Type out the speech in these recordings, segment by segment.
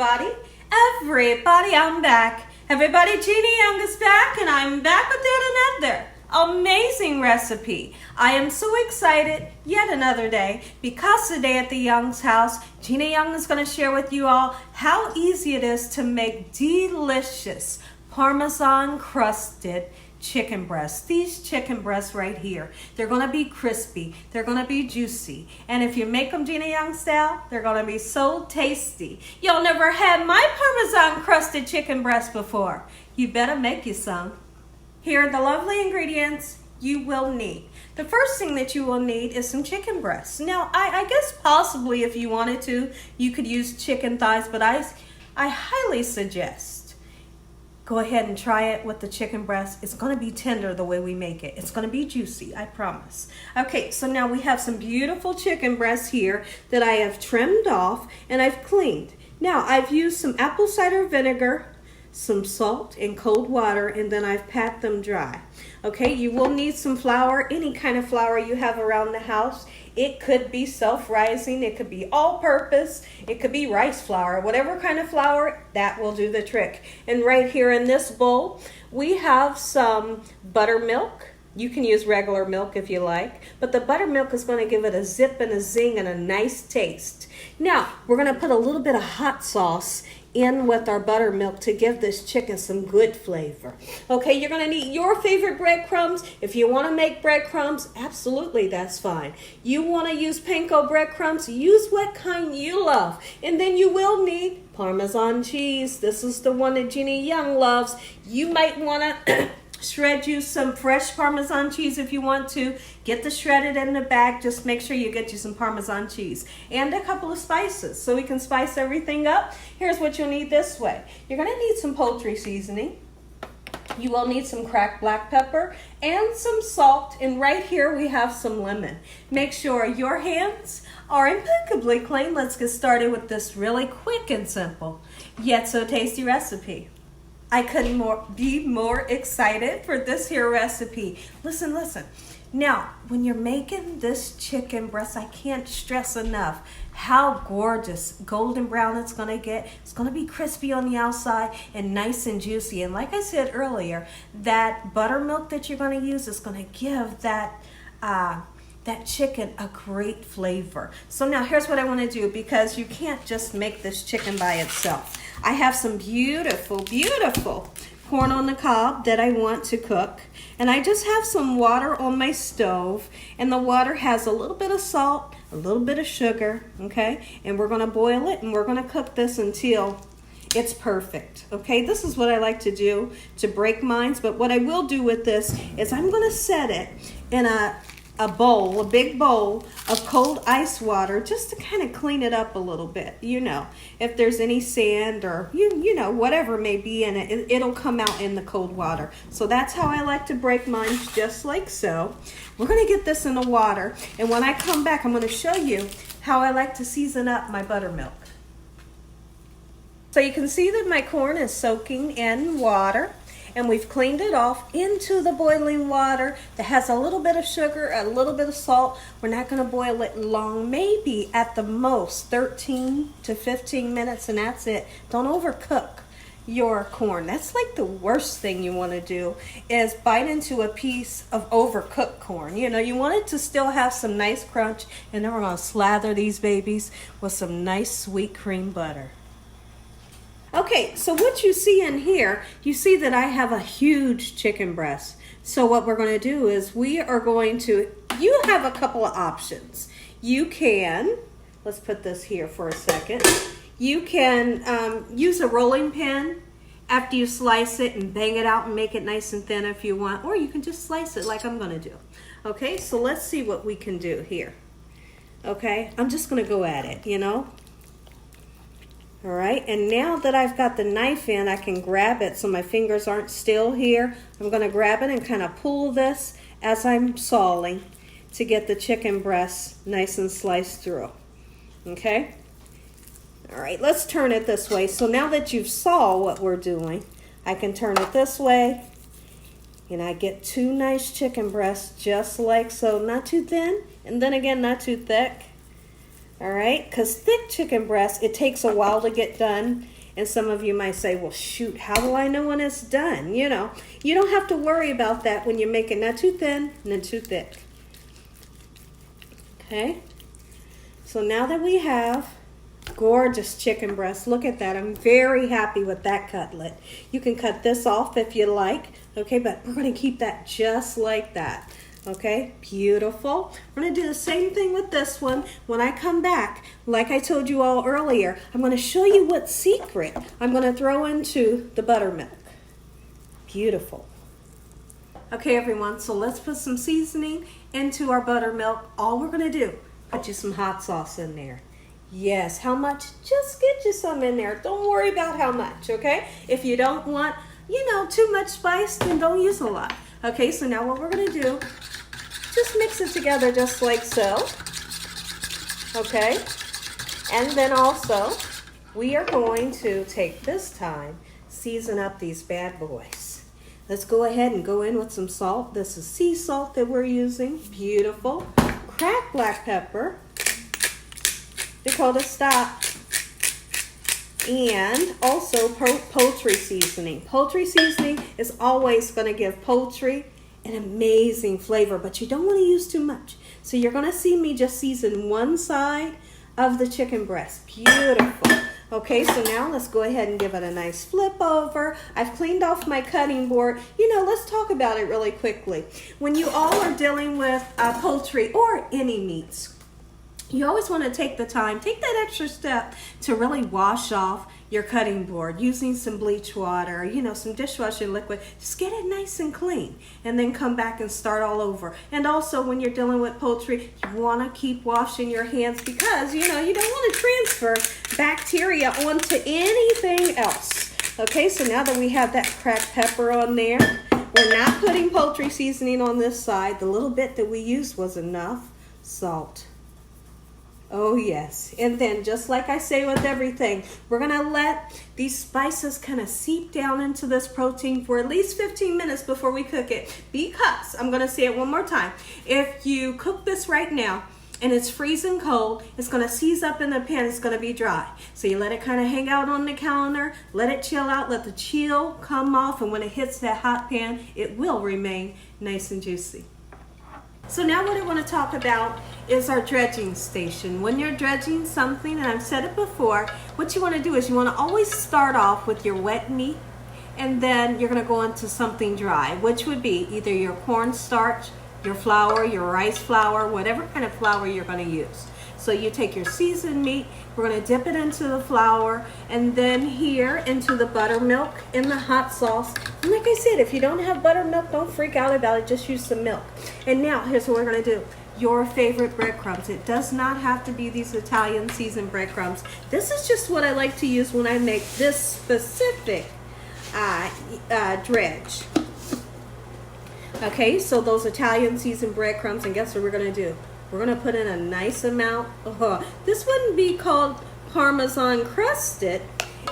everybody. Everybody, I'm back. Everybody, Gina Young is back, and I'm back with yet another amazing recipe. I am so excited, yet another day, because today at the Young's house, Gina Young is going to share with you all how easy it is to make delicious Parmesan Crusted chicken breasts. These chicken breasts right here, they're going to be crispy, they're going to be juicy, and if you make them Gina Young style, they're going to be so tasty. Y'all never had my Parmesan crusted chicken breast before. You better make you some. Here are the lovely ingredients you will need. The first thing that you will need is some chicken breasts. Now, I guess possibly if you wanted to, you could use chicken thighs, but I highly suggest go ahead and try it with the chicken breast. It's going to be tender the way we make it. It's going to be juicy, I promise. Okay, so now we have some beautiful chicken breasts here that I have trimmed off and I've cleaned. Now, I've used some apple cider vinegar, some salt and cold water, and then I've pat them dry. Okay, you will need some flour, any kind of flour you have around the house. It could be self-rising, it could be all-purpose, it could be rice flour, whatever kind of flour, that will do the trick. And right here in this bowl, we have some buttermilk. You can use regular milk if you like, but the buttermilk is going to give it a zip and a zing and a nice taste. Now, we're going to put a little bit of hot sauce in with our buttermilk to give this chicken some good flavor. Okay, you're going to need your favorite breadcrumbs. If you want to make breadcrumbs, absolutely, that's fine. You want to use panko breadcrumbs, use what kind you love. And then you will need Parmesan cheese. This is the one that Gina Young loves. You might want to shred you some fresh Parmesan cheese if you want to. Get the shredded in the bag. Just make sure you get you some Parmesan cheese and a couple of spices so we can spice everything up. Here's what you'll need this way. You're going to need some poultry seasoning. You will need some cracked black pepper and some salt. And right here we have some lemon. Make sure your hands are impeccably clean. Let's get started with this really quick and simple yet so tasty recipe. I couldn't be more excited for this here recipe. Listen. Now, when you're making this chicken breast, I can't stress enough how gorgeous golden brown it's going to get. It's going to be crispy on the outside and nice and juicy. And like I said earlier, that buttermilk that you're going to use is going to give that chicken a great flavor. So now here's what I want to do, because you can't just make this chicken by itself. I have some beautiful corn on the cob that I want to cook, and I just have some water on my stove, and the water has a little bit of salt, a little bit of sugar, okay, and we're going to boil it, and we're going to cook this until it's perfect. Okay, this is what I like to do to break mine, but what I will do with this is I'm going to set it in a big bowl of cold ice water, just to kind of clean it up a little bit. You know, if there's any sand or you know, whatever may be in it, it'll come out in the cold water. So that's how I like to break mine, just like so. We're going to get this in the water, and when I come back, I'm going to show you how I like to season up my buttermilk. So you can see that my corn is soaking in water, and we've cleaned it off into the boiling water that has a little bit of sugar, a little bit of salt. We're not going to boil it long, maybe at the most 13 to 15 minutes, and that's it. Don't overcook your corn. That's like the worst thing you want to do, is bite into a piece of overcooked corn. You know, you want it to still have some nice crunch, and then we're going to slather these babies with some nice sweet cream butter. Okay, so what you see in here, you see that I have a huge chicken breast. So what we're going to do is you have a couple of options. You can, let's put this here for a second. You can use a rolling pin after you slice it and bang it out and make it nice and thin if you want, or you can just slice it like I'm going to do. Okay, so let's see what we can do here. Okay, I'm just going to go at it, you know. All right, and now that I've got the knife in, I can grab it so my fingers aren't still here. I'm going to grab it and kind of pull this as I'm sawing to get the chicken breast nice and sliced through. Okay? All right, let's turn it this way. So now that you've saw what we're doing, I can turn it this way, and I get two nice chicken breasts just like so. Not too thin, and then again, not too thick. All right, because thick chicken breast, it takes a while to get done. And some of you might say, well, shoot, how will I know when it's done? You know, you don't have to worry about that when you're making not too thin and not too thick. Okay, so now that we have gorgeous chicken breast, look at that. I'm very happy with that cutlet. You can cut this off if you like, okay, but we're going to keep that just like that. Okay, beautiful. We're going to do the same thing with this one. When I come back, like I told you all earlier, I'm going to show you what secret I'm going to throw into the buttermilk. Beautiful. Okay, everyone, so let's put some seasoning into our buttermilk. All we're going to do, put you some hot sauce in there. Yes, how much? Just get you some in there. Don't worry about how much, okay? If you don't want, you know, too much spice, then don't use a lot. Okay, so now what we're going to do, just mix it together just like so. Okay, and then also, we are going to take this time, season up these bad boys. Let's go ahead and go in with some salt. This is sea salt that we're using. Beautiful. Cracked black pepper. Dakota stock. And also poultry seasoning. Poultry seasoning is always going to give poultry an amazing flavor, but you don't want to use too much. So you're going to see me just season one side of the chicken breast. Beautiful. Okay, so now let's go ahead and give it a nice flip over. I've cleaned off my cutting board. You know, let's talk about it really quickly. When you all are dealing with poultry or any meats, you always want to take the time, take that extra step to really wash off your cutting board using some bleach water, you know, some dishwasher liquid. Just get it nice and clean and then come back and start all over. And also when you're dealing with poultry, you want to keep washing your hands because, you know, you don't want to transfer bacteria onto anything else. Okay, so now that we have that cracked pepper on there, we're not putting poultry seasoning on this side. The little bit that we used was enough. Salt. Oh yes, and then just like I say with everything, we're gonna let these spices kind of seep down into this protein for at least 15 minutes before we cook it, because, I'm gonna say it one more time, if you cook this right now and it's freezing cold, it's gonna seize up in the pan, it's gonna be dry. So you let it kind of hang out on the counter, let it chill out, let the chill come off, and when it hits that hot pan, it will remain nice and juicy. So now what I want to talk about is our dredging station. When you're dredging something, and I've said it before, what you want to do is you want to always start off with your wet meat, and then you're going to go into something dry, which would be either your cornstarch, your flour, your rice flour, whatever kind of flour you're going to use. So you take your seasoned meat, we're going to dip it into the flour, and then here into the buttermilk in the hot sauce. And like I said, if you don't have buttermilk, don't freak out about it, just use some milk. And now here's what we're going to do. Your favorite breadcrumbs. It does not have to be these Italian seasoned breadcrumbs. This is just what I like to use when I make this specific dredge. Okay, so those Italian seasoned breadcrumbs, and guess what we're going to do? We're going to put in a nice amount. This wouldn't be called Parmesan Crusted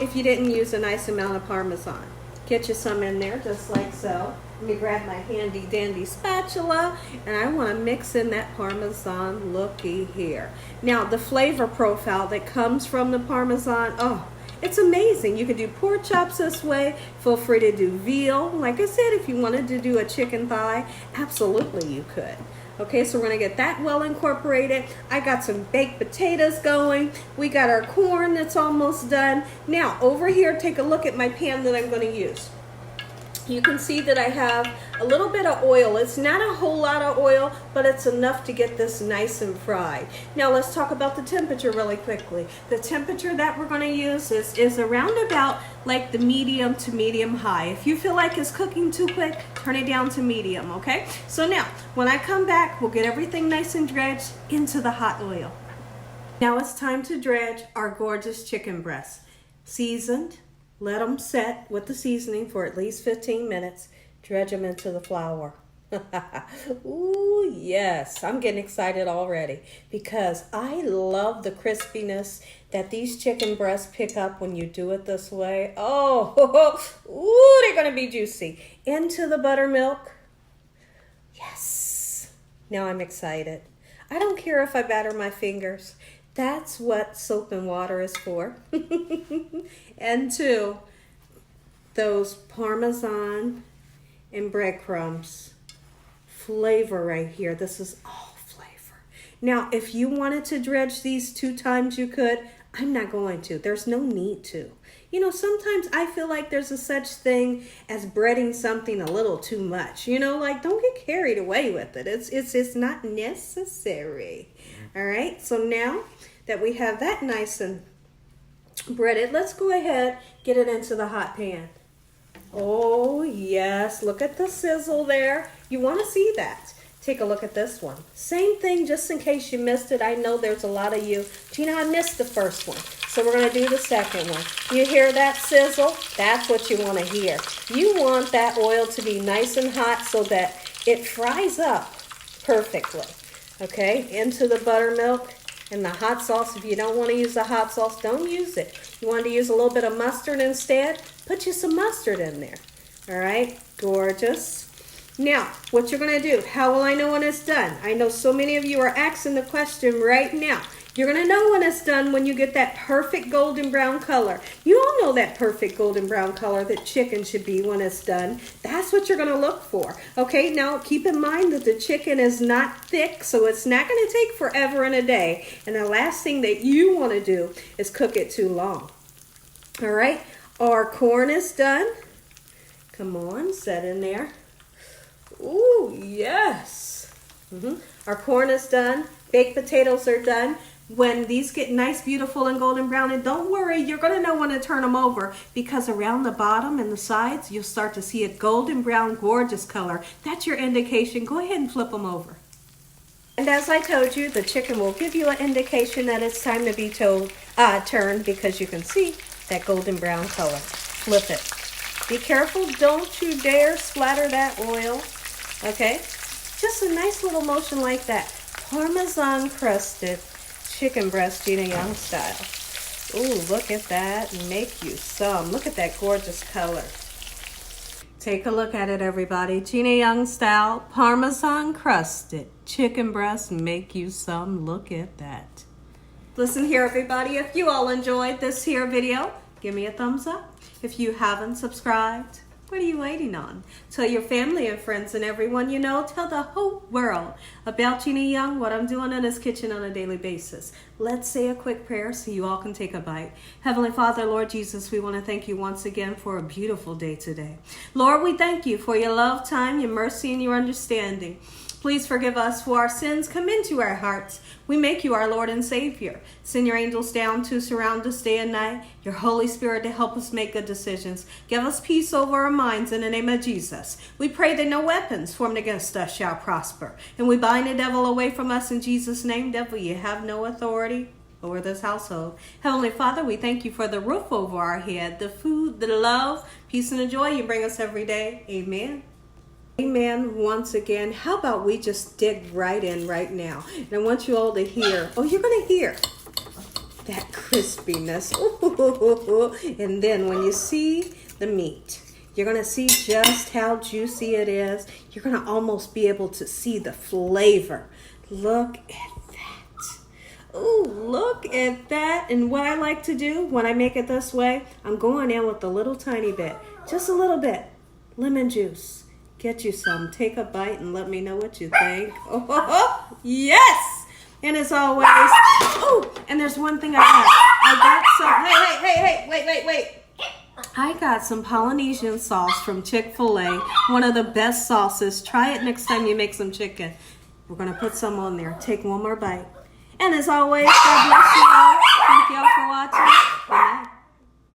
if you didn't use a nice amount of Parmesan. Get you some in there just like so. Let me grab my handy dandy spatula, and I want to mix in that Parmesan looky here. Now the flavor profile that comes from the Parmesan, oh, it's amazing. You can do pork chops this way. Feel free to do veal. Like I said, if you wanted to do a chicken thigh, absolutely you could. Okay, so we're going to get that well incorporated. I got some baked potatoes going. We got our corn that's almost done. Now, over here, take a look at my pan that I'm going to use. You can see that I have a little bit of oil. It's not a whole lot of oil, but it's enough to get this nice and fried. Now, let's talk about the temperature really quickly. The temperature that we're going to use is around about like the medium to medium high. If you feel like it's cooking too quick, turn it down to medium, okay? So now, when I come back, we'll get everything nice and dredged into the hot oil. Now it's time to dredge our gorgeous chicken breasts. Seasoned. Let them set with the seasoning for at least 15 minutes. Dredge them into the flour. Ooh, yes. I'm getting excited already because I love the crispiness that these chicken breasts pick up when you do it this way. Oh, ooh, they're going to be juicy. Into the buttermilk. Yes. Now I'm excited. I don't care if I batter my fingers. That's what soap and water is for. And 2, those Parmesan and breadcrumbs. Flavor right here. This is all flavor. Now, if you wanted to dredge these 2 times, you could. I'm not going to. There's no need to. You know, sometimes I feel like there's a such thing as breading something a little too much. You know, like, don't get carried away with it. It's not necessary. All right. So now that we have that nice and breaded, let's go ahead, get it into the hot pan. Oh, yes. Look at the sizzle there. You want to see that. Take a look at this one. Same thing, just in case you missed it. I know there's a lot of you. Gina, I missed the first one. So we're going to do the second one. You hear that sizzle? That's what you want to hear. You want that oil to be nice and hot so that it fries up perfectly. Okay, into the buttermilk and the hot sauce. If you don't want to use the hot sauce, don't use it. You want to use a little bit of mustard instead? Put you some mustard in there. All right, gorgeous. Now, what you're going to do, how will I know when it's done? I know so many of you are asking the question right now. You're going to know when it's done when you get that perfect golden brown color. You all know that perfect golden brown color that chicken should be when it's done. That's what you're going to look for. Okay, now keep in mind that the chicken is not thick, so it's not going to take forever and a day. And the last thing that you want to do is cook it too long. All right, our corn is done. Come on, set in there. Ooh, yes. Our corn is done. Baked potatoes are done. When these get nice, beautiful, and golden brown, and don't worry, you're going to know when to turn them over, because around the bottom and the sides, you'll start to see a golden brown, gorgeous color. That's your indication. Go ahead and flip them over. And as I told you, the chicken will give you an indication that it's time to be turned, because you can see that golden brown color. Flip it. Be careful. Don't you dare splatter that oil. Okay, just a nice little motion like that. Parmesan Crusted Chicken Breast, Gina Young style. Ooh, look at that. Make you some. Look at that gorgeous color. Take a look at it, everybody. Gina Young style, Parmesan Crusted Chicken Breast. Make you some. Look at that. Listen here, everybody. If you all enjoyed this here video, give me a thumbs up. If you haven't subscribed, what are you waiting on? Tell your family and friends and everyone you know. Tell the whole world about Gina Young, what I'm doing in this kitchen on a daily basis. Let's say a quick prayer so you all can take a bite. Heavenly Father, Lord Jesus, we want to thank you once again for a beautiful day today. Lord, we thank you for your love, time, your mercy, and your understanding. Please forgive us for our sins. Come into our hearts. We make you our Lord and Savior. Send your angels down to surround us day and night. Your Holy Spirit to help us make good decisions. Give us peace over our minds in the name of Jesus. We pray that no weapons formed against us shall prosper. And we bind the devil away from us in Jesus' name. Devil, you have no authority over this household. Heavenly Father, we thank you for the roof over our head, the food, the love, peace, and the joy you bring us every day. Amen. Amen. Once again, how about we just dig right in right now? And I want you all to hear, you're going to hear that crispiness. Ooh. And then when you see the meat, you're going to see just how juicy it is. You're going to almost be able to see the flavor. Look at that. Ooh, look at that. And what I like to do when I make it this way, I'm going in with a little tiny bit, just a little bit, lemon juice. Get you some. Take a bite and let me know what you think. Oh, yes! And as always, and there's one thing I got some, wait. I got some Polynesian sauce from Chick-fil-A, one of the best sauces. Try it next time you make some chicken. We're going to put some on there. Take one more bite. And as always, God bless you all. Thank you all for watching. Good night.